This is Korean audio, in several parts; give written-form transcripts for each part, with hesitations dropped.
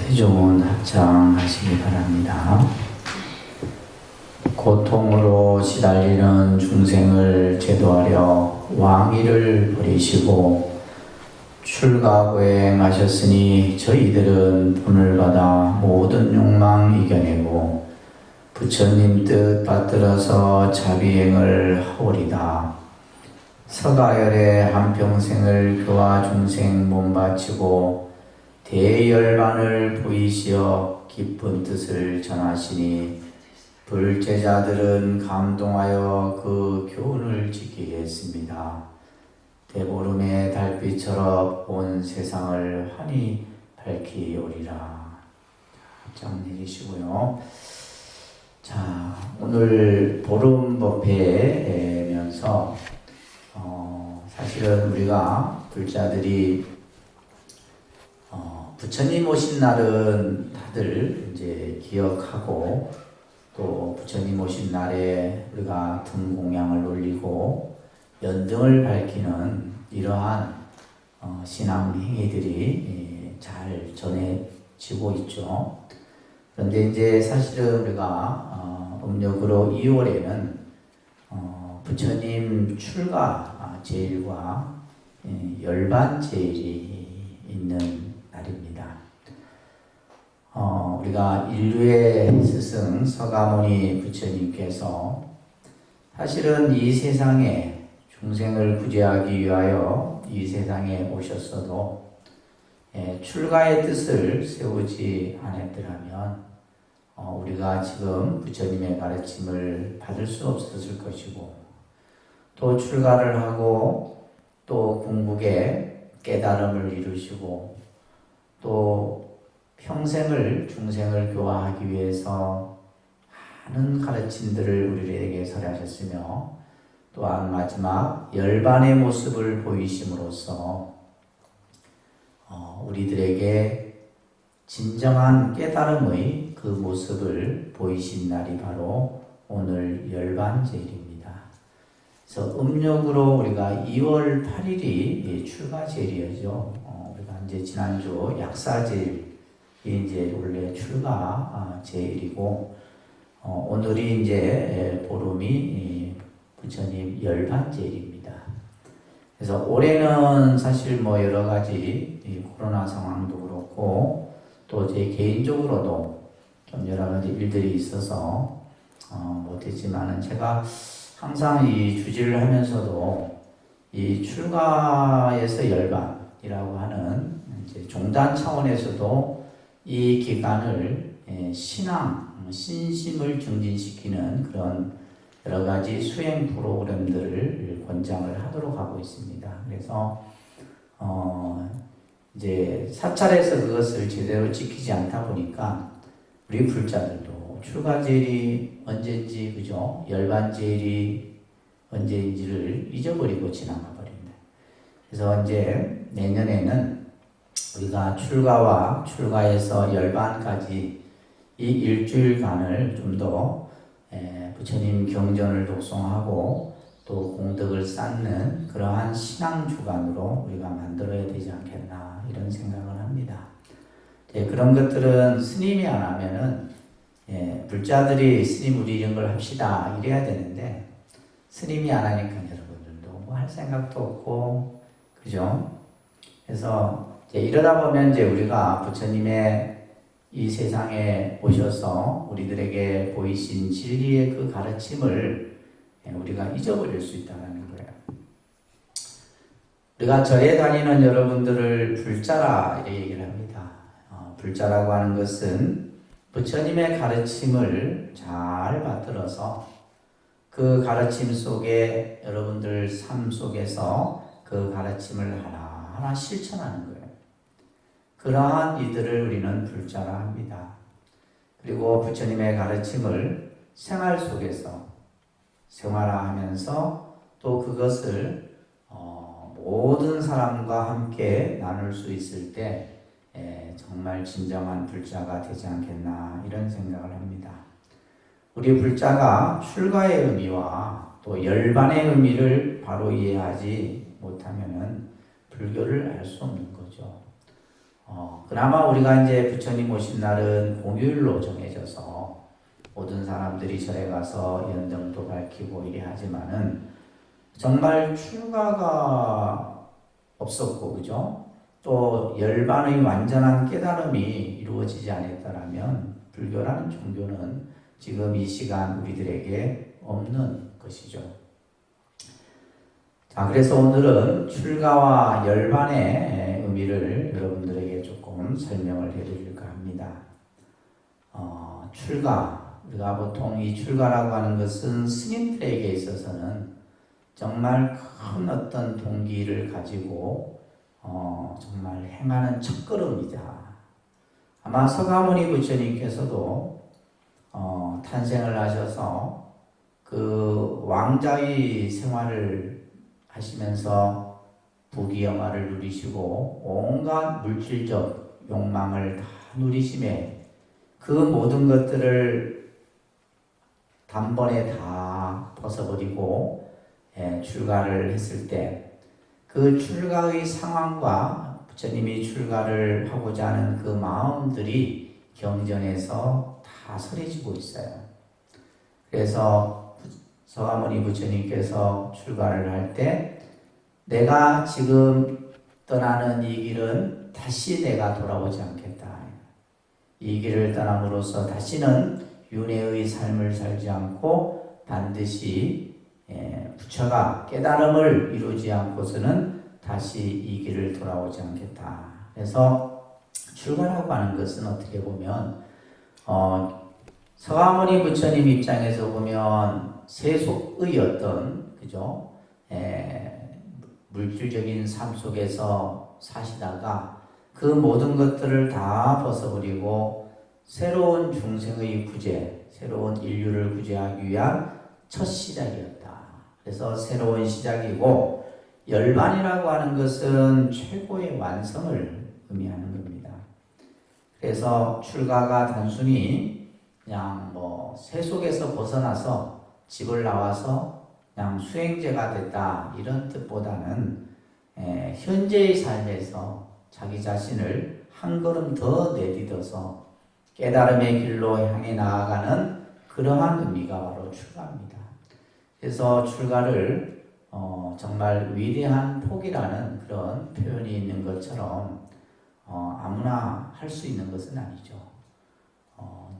태종은 합창하시기 바랍니다. 고통으로 시달리는 중생을 제도하려 왕위를 버리시고 출가고행하셨으니 저희들은 본을 받아 모든 욕망 이겨내고 부처님 뜻 받들어서 자비행을 하오리다. 서가열의 한평생을 교화 중생 몸바치고 대열반을 보이시어 깊은 뜻을 전하시니 불제자들은 감동하여 그 교훈을 지키게 했습니다. 대보름의 달빛처럼 온 세상을 환히 밝히오리라. 합장 내리시고요. 자, 오늘 보름법회면서 사실은 우리가 불자들이 부처님 오신 날은 다들 이제 기억하고, 또 부처님 오신 날에 우리가 등공양을 올리고 연등을 밝히는 이러한 신앙 행위들이 잘 전해지고 있죠. 그런데 이제 사실은 우리가 음력으로 2월에는 부처님 출가 제일과 열반 제일이 있는 날입니다. 우리가 인류의 스승 서가모니 부처님께서 사실은 이 세상에 중생을 구제하기 위하여 이 세상에 오셨어도 출가의 뜻을 세우지 않았더라면 우리가 지금 부처님의 가르침을 받을 수 없었을 것이고, 또 출가를 하고 또 궁극의 깨달음을 이루시고 또 평생을 중생을 교화하기 위해서 많은 가르침들을 우리에게 설하셨으며, 또한 마지막 열반의 모습을 보이심으로써 우리들에게 진정한 깨달음의 그 모습을 보이신 날이 바로 오늘 열반제일입니다. 그래서 음력으로 우리가 2월 8일이 출가제일이죠. 우리가 이제 지난주 약사제일이 이제 원래 출가제일이고, 오늘이 이제 보름이 부처님 열반제일입니다. 그래서 올해는 사실 뭐 여러 가지 코로나 상황도 그렇고, 또 제 개인적으로도 좀 여러 가지 일들이 있어서 못했지만은, 제가 항상 이 주지를 하면서도 이 출가에서 열반이라고 하는 이제 종단 차원에서도 이 기간을 신앙, 신심을 증진시키는 그런 여러 가지 수행 프로그램들을 권장을 하도록 하고 있습니다. 그래서 이제 사찰에서 그것을 제대로 지키지 않다 보니까 우리 불자들도 출가제일이 언제인지, 그죠? 열반제일이 언제인지를 잊어버리고 지나가 버립니다. 그래서 이제 내년에는 우리가 출가와 출가에서 열반까지 이 일주일간을 좀 더 부처님 경전을 독송하고 또 공덕을 쌓는 그러한 신앙 주간으로 우리가 만들어야 되지 않겠나, 이런 생각을 합니다. 그런 것들은 스님이 안 하면은 불자들이 스님 우리 이런 걸 합시다 이래야 되는데, 스님이 안 하니까 여러분들도 뭐 할 생각도 없고, 그죠? 그래서 이러다 보면 이제 우리가 부처님의 이 세상에 오셔서 우리들에게 보이신 진리의 그 가르침을 우리가 잊어버릴 수 있다는 거예요. 우리가 절에 다니는 여러분들을 불자라 이렇게 얘기를 합니다. 불자라고 하는 것은 부처님의 가르침을 잘 받들어서 그 가르침 속에 여러분들 삶 속에서 그 가르침을 하나하나 실천하는 거예요. 그러한 이들을 우리는 불자라 합니다. 그리고 부처님의 가르침을 생활 속에서 생활하면서 또 그것을 모든 사람과 함께 나눌 수 있을 때 정말 진정한 불자가 되지 않겠나, 이런 생각을 합니다. 우리 불자가 출가의 의미와 또 열반의 의미를 바로 이해하지 못하면은 불교를 알 수 없는 거죠. 그나마 우리가 이제 부처님 오신 날은 공휴일로 정해져서 모든 사람들이 절에 가서 연등도 밝히고 이래 하지만은 정말 출가가 없었고, 그죠? 또 열반의 완전한 깨달음이 이루어지지 않았다라면 불교라는 종교는 지금 이 시간 우리들에게 없는 것이죠. 자, 그래서 오늘은 출가와 열반의 의미를 여러분들에게 조금 설명을 해드릴까 합니다. 출가, 우리가 보통 이 출가라고 하는 것은 스님들에게 있어서는 정말 큰 어떤 동기를 가지고 정말 행하는 첫걸음이다. 아마 서가모니 부처님께서도 탄생을 하셔서 그 왕자의 생활을 하시면서 부귀영화를 누리시고 온갖 물질적 욕망을 다 누리심에 그 모든 것들을 단번에 다 벗어버리고 출가를 했을 때 그 출가의 상황과 부처님이 출가를 하고자 하는 그 마음들이 경전에서 다 설해지고 있어요. 그래서 서가모니 부처님께서 출가를 할 때 내가 지금 떠나는 이 길은 다시 내가 돌아오지 않겠다. 이 길을 떠남으로써 다시는 윤회의 삶을 살지 않고 반드시 부처가 깨달음을 이루지 않고서는 다시 이 길을 돌아오지 않겠다. 그래서 출가라고 하는 것은 어떻게 보면 서가모니 부처님 입장에서 보면 세속의 어떤 그죠? 물질적인 삶 속에서 사시다가 그 모든 것들을 다 벗어버리고 새로운 중생의 구제, 새로운 인류를 구제하기 위한 첫 시작이었다. 그래서 새로운 시작이고 열반이라고 하는 것은 최고의 완성을 의미하는 겁니다. 그래서 출가가 단순히 그냥 세속에서 벗어나서 집을 나와서 그냥 수행제가 됐다 이런 뜻보다는 현재의 삶에서 자기 자신을 한 걸음 더 내딛어서 깨달음의 길로 향해 나아가는 그러한 의미가 바로 출가입니다. 그래서 출가를 정말 위대한 폭이라는 그런 표현이 있는 것처럼 아무나 할 수 있는 것은 아니죠.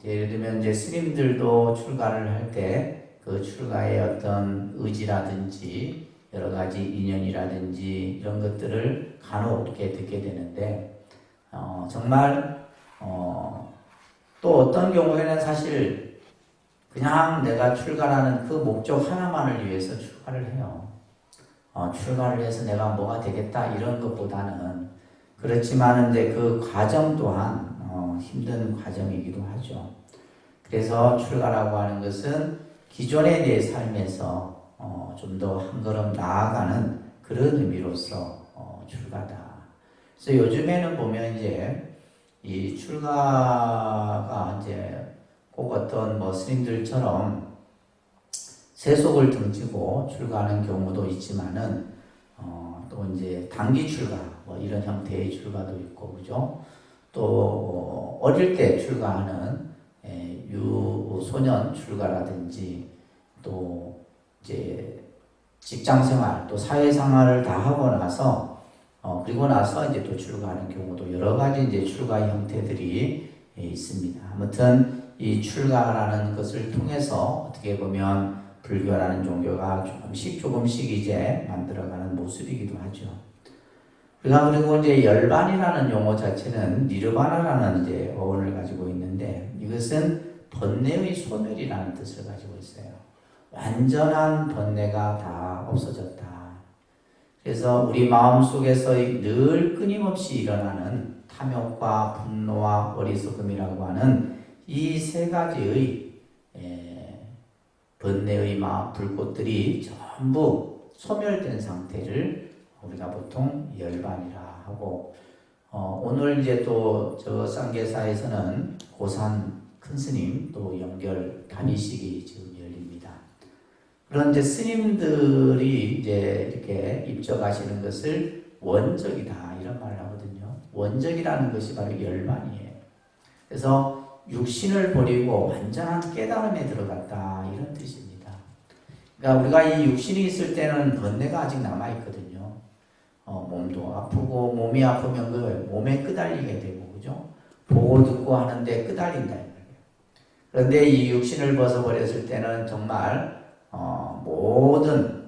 예를 들면 이제 스님들도 출가를 할 때 그 출가의 어떤 의지라든지 여러 가지 인연이라든지 이런 것들을 간혹 이렇게 듣게 되는데 정말 또 어떤 경우에는 사실 그냥 내가 출가라는 그 목적 하나만을 위해서 출가를 해요. 출가를 해서 내가 뭐가 되겠다 이런 것보다는 그렇지만 이제 그 과정 또한 힘든 과정이기도 하죠. 그래서 출가라고 하는 것은 기존의 내 삶에서 좀 더 한 걸음 나아가는 그런 의미로서 출가다. 그래서 요즘에는 보면 이제 이 출가가 이제 꼭 어떤 스님들처럼 세속을 등지고 출가하는 경우도 있지만은 또 이제 단기 출가 이런 형태의 출가도 있고 그죠? 또 어릴 때 출가하는 유소년 출가라든지 또 이제 직장 생활 또 사회 생활을 다 하고 나서 그리고 나서 이제 또 출가하는 경우도 여러 가지 이제 출가 형태들이 있습니다. 아무튼 이 출가라는 것을 통해서 어떻게 보면 불교라는 종교가 조금씩 이제 만들어가는 모습이기도 하죠. 그리고 이제 열반이라는 용어 자체는 니르바나라는 이제 어원을 가지고 있는데 이것은 번뇌의 소멸이라는 뜻을 가지고 있어요. 완전한 번뇌가 다 없어졌다. 그래서 우리 마음 속에서 늘 끊임없이 일어나는 탐욕과 분노와 어리석음이라고 하는 이 세 가지의 번뇌의 불꽃들이 전부 소멸된 상태를 우리가 보통 열반이라 하고 오늘 이제 또 저 쌍계사에서는 고산 큰 스님 또 연결 단위식이 지금 열립니다. 그런 이제 스님들이 이제 이렇게 입적하시는 것을 원적이다 이런 말을 하거든요. 원적이라는 것이 바로 열반이에요. 그래서 육신을 버리고 완전한 깨달음에 들어갔다 이런 뜻입니다. 그러니까 우리가 이 육신이 있을 때는 번뇌가 아직 남아있거든요. 몸도 아프고 몸이 아프면 그 몸에 끄달리게 되고 그죠? 보고 듣고 하는데 끄달린다. 그런데 이 육신을 벗어버렸을 때는 정말 모든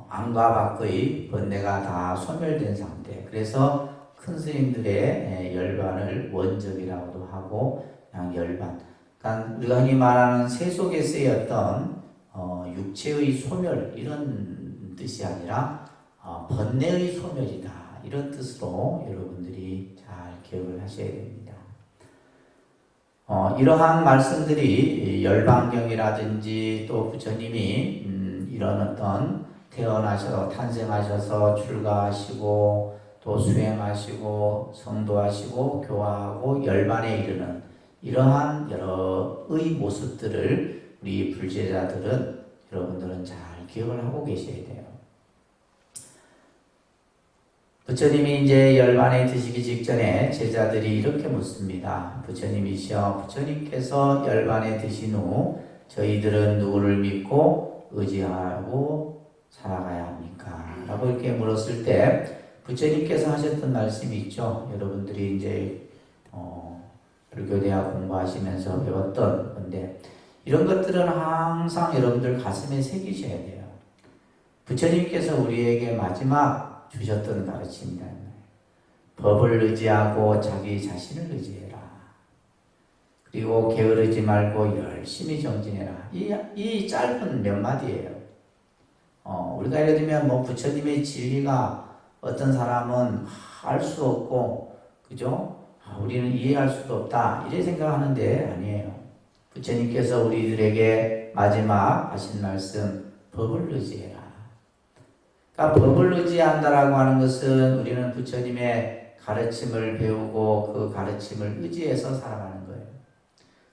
안과 밖의 번뇌가 다 소멸된 상태. 그래서 큰 스님들의 열반을 원적이라고도 하고 그냥 열반. 그러니까 우리가 흔히 말하는 세속에서의 어떤 육체의 소멸 이런 뜻이 아니라 번뇌의 소멸이다 이런 뜻으로 여러분들이 잘 기억을 하셔야 됩니다. 이러한 말씀들이 열반경이라든지 또 부처님이 이런 어떤 태어나셔서 탄생하셔서 출가하시고 또 수행하시고 성도하시고 교화하고 열반에 이르는 이러한 여러의 모습들을 우리 불제자들은 여러분들은 잘 기억을 하고 계셔야 돼요. 부처님이 이제 열반에 드시기 직전에 제자들이 이렇게 묻습니다. 부처님이시여, 부처님께서 열반에 드신 후 저희들은 누구를 믿고 의지하고 살아가야 합니까? 라고 이렇게 물었을 때 부처님께서 하셨던 말씀이 있죠. 여러분들이 이제 불교대학 공부하시면서 배웠던 건데 이런 것들은 항상 여러분들 가슴에 새기셔야 돼요. 부처님께서 우리에게 마지막 주셨던 가르침이다. 법을 의지하고 자기 자신을 의지해라. 그리고 게으르지 말고 열심히 정진해라. 이 짧은 몇 마디예요. 우리가 예를 들면 뭐 부처님의 진리가 어떤 사람은 알 수 없고, 그죠? 우리는 이해할 수도 없다. 이래 생각하는데 아니에요. 부처님께서 우리들에게 마지막 하신 말씀, 법을 의지해라. 그러니까 법을 의지한다라고 하는 것은 우리는 부처님의 가르침을 배우고 그 가르침을 의지해서 살아가는 거예요.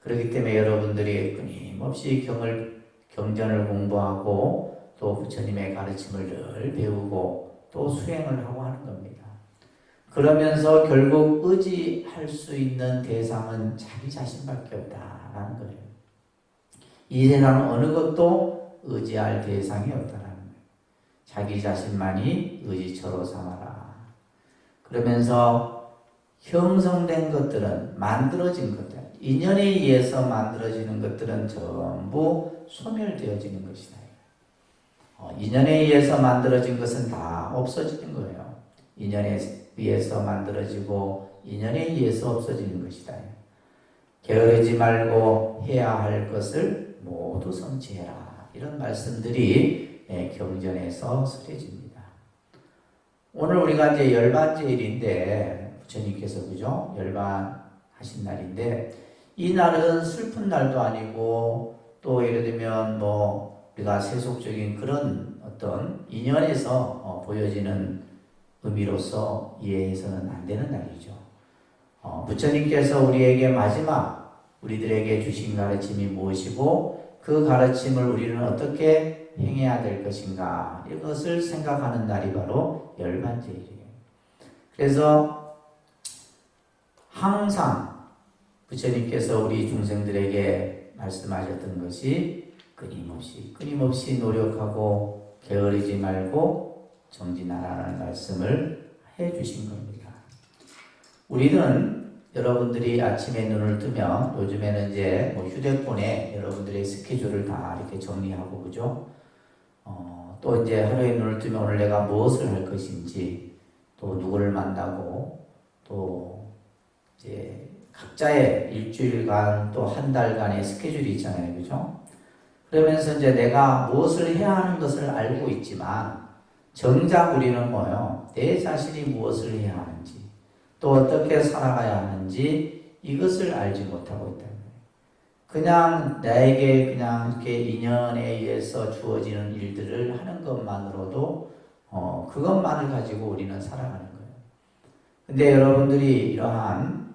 그렇기 때문에 여러분들이 끊임없이 경전을 공부하고 또 부처님의 가르침을 늘 배우고 또 수행을 하고 하는 겁니다. 그러면서 결국 의지할 수 있는 대상은 자기 자신밖에 없다라는 거예요. 이 세상은 어느 것도 의지할 대상이 없다라는 거예요. 자기 자신만이 의지처로 삼아라. 그러면서 형성된 것들은 만들어진 것들, 인연에 의해서 만들어지는 것들은 전부 소멸되어지는 것이다. 인연에 의해서 만들어진 것은 다 없어지는 거예요. 인연에 의해서 만들어지고 인연에 의해서 없어지는 것이다. 게으르지 말고 해야 할 것을 모두 성취해라. 이런 말씀들이 경전에서 쓰여집니다. 오늘 우리가 이제 열반제일인데 부처님께서 그죠? 열반하신 날인데 이 날은 슬픈 날도 아니고 또 예를 들면 뭐 우리가 세속적인 그런 어떤 인연에서 보여지는 의미로서 이해해서는 안 되는 날이죠. 부처님께서 우리에게 마지막 우리들에게 주신 가르침이 무엇이고 그 가르침을 우리는 어떻게 행해야 될 것인가 이것을 생각하는 날이 바로 열반제일이에요. 그래서 항상 부처님께서 우리 중생들에게 말씀하셨던 것이 끊임없이 노력하고 게으르지 말고 정진하라는 말씀을 해주신 겁니다. 우리는 여러분들이 아침에 눈을 뜨면 요즘에는 이제 뭐 휴대폰에 여러분들의 스케줄을 다 이렇게 정리하고 그죠? 또 이제 하루에 눈을 뜨면 오늘 내가 무엇을 할 것인지 또 누구를 만나고 또 이제 각자의 일주일간 또 한 달간의 스케줄이 있잖아요. 그죠? 그러면서 이제 내가 무엇을 해야 하는 것을 알고 있지만 정작 우리는 뭐요? 내 자신이 무엇을 해야 하는지 또 어떻게 살아가야 하는지 이것을 알지 못하고 있다는 거예요. 그냥 나에게 그냥 이렇게 인연에 의해서 주어지는 일들을 하는 것만으로도 그것만을 가지고 우리는 살아가는 거예요. 근데 여러분들이 이러한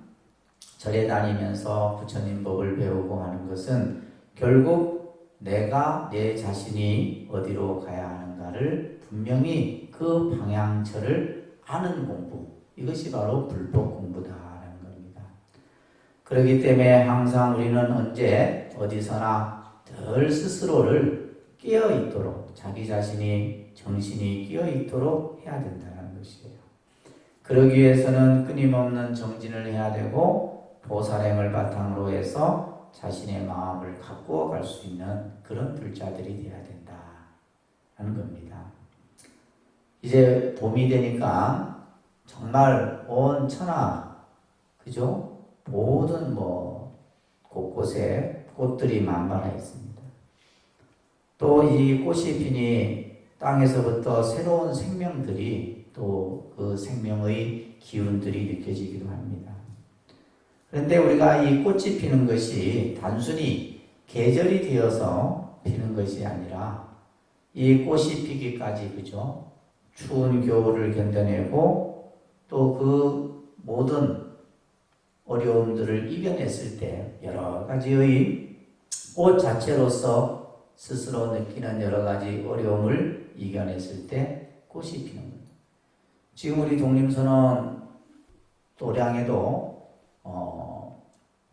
절에 다니면서 부처님 법을 배우고 하는 것은 결국 내가 내 자신이 어디로 가야 하는가를 분명히 그 방향처를 아는 공부, 이것이 바로 불법 공부다라는 겁니다. 그렇기 때문에 항상 우리는 언제 어디서나 늘 스스로를 깨어 있도록 자기 자신이 정신이 깨어 있도록 해야 된다는 것이에요. 그러기 위해서는 끊임없는 정진을 해야 되고 보살행을 바탕으로 해서 자신의 마음을 가꾸어 갈 수 있는 그런 불자들이 되어야 된다는 겁니다. 이제 봄이 되니까 정말 온 천하, 그죠? 모든 곳곳에 꽃들이 만발해 있습니다. 또 이 꽃이 피니 땅에서부터 새로운 생명들이 또 그 생명의 기운들이 느껴지기도 합니다. 그런데 우리가 이 꽃이 피는 것이 단순히 계절이 되어서 피는 것이 아니라 이 꽃이 피기까지, 그죠? 추운 겨울을 견뎌내고 또 그 모든 어려움들을 이겨냈을 때 여러 가지의 꽃 자체로서 스스로 느끼는 여러 가지 어려움을 이겨냈을 때 꽃이 피는 겁니다. 지금 우리 독림선언 도량에도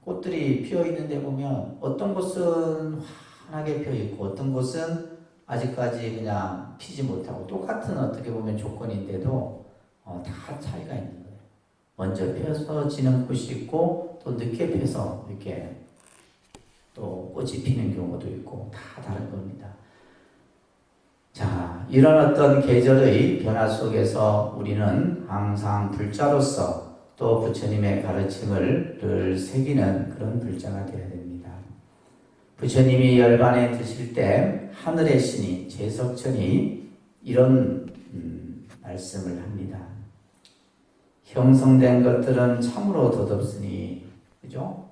꽃들이 피어 있는데 보면 어떤 곳은 환하게 피어 있고 어떤 곳은 아직까지 그냥 피지 못하고 똑같은 어떻게 보면 조건인데도 다 차이가 있는 거예요. 먼저 펴서 지는 꽃이 있고 또 늦게 펴서 이렇게 또 꽃이 피는 경우도 있고 다 다른 겁니다. 자, 이런 어떤 계절의 변화 속에서 우리는 항상 불자로서 또 부처님의 가르침을 늘 새기는 그런 불자가 되어야 됩니다. 부처님이 열반에 드실 때 하늘의 신이 제석천이 이런 말씀을 합니다. 형성된 것들은 참으로 덧없으니, 그죠?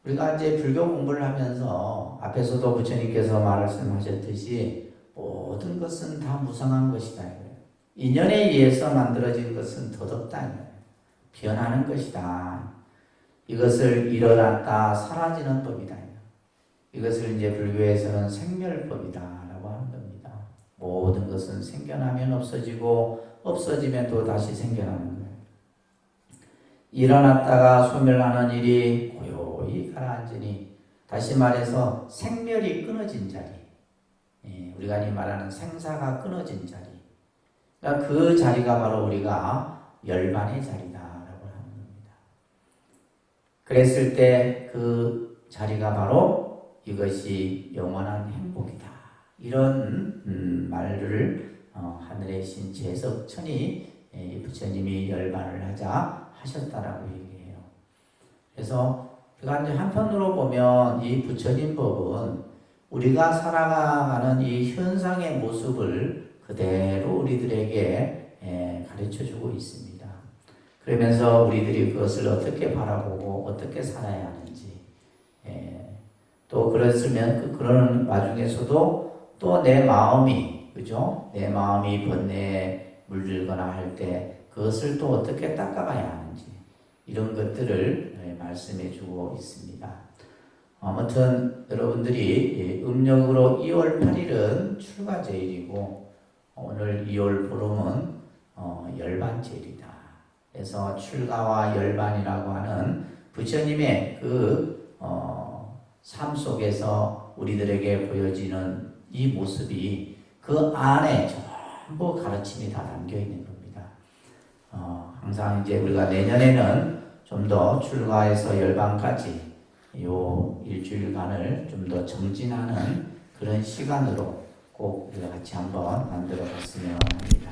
우리가 이제 불교 공부를 하면서 앞에서도 부처님께서 말씀하셨듯이 모든 것은 다 무성한 것이다. 인연에 의해서 만들어진 것은 덧없다. 변하는 것이다. 이것을 일어났다 사라지는 법이다. 이것을 이제 불교에서는 생멸법이다 라고 하는 겁니다. 모든 것은 생겨나면 없어지고 없어지면 또 다시 생겨나는 거예요. 일어났다가 소멸하는 일이 고요히 가라앉으니, 다시 말해서 생멸이 끊어진 자리, 우리가 흔히 말하는 생사가 끊어진 자리, 그러니까 그 자리가 바로 우리가 열반의 자리다라고 하는 겁니다. 그랬을 때 그 자리가 바로 이것이 영원한 행복이다. 이런 말을 하늘의 신 제석천이 부처님이 열반을 하자 하셨다라고 얘기해요. 그래서 우리가 이제 한편으로 보면 이 부처님 법은 우리가 살아가는 이 현상의 모습을 그대로 우리들에게 가르쳐주고 있습니다. 그러면서 우리들이 그것을 어떻게 바라보고 어떻게 살아야 하는지, 또 그랬으면 그런 와중에서도 또 내 마음이, 그죠? 내 마음이 번뇌에 물들거나 할 때 그것을 또 어떻게 닦아가야 하는지, 이런 것들을 말씀해 주고 있습니다. 아무튼 여러분들이 음력으로 2월 8일은 출가제일이고 오늘 2월 보름은 열반제일이다. 그래서 출가와 열반이라고 하는 부처님의 그 삶 속에서 우리들에게 보여지는 이 모습이 그 안에 전부 가르침이 다 담겨 있는 겁니다. 항상 이제 우리가 내년에는 좀 더 출가해서 열반까지 요 일주일간을 좀 더 정진하는 그런 시간으로 꼭 우리가 같이 한번 만들어 봤으면 합니다.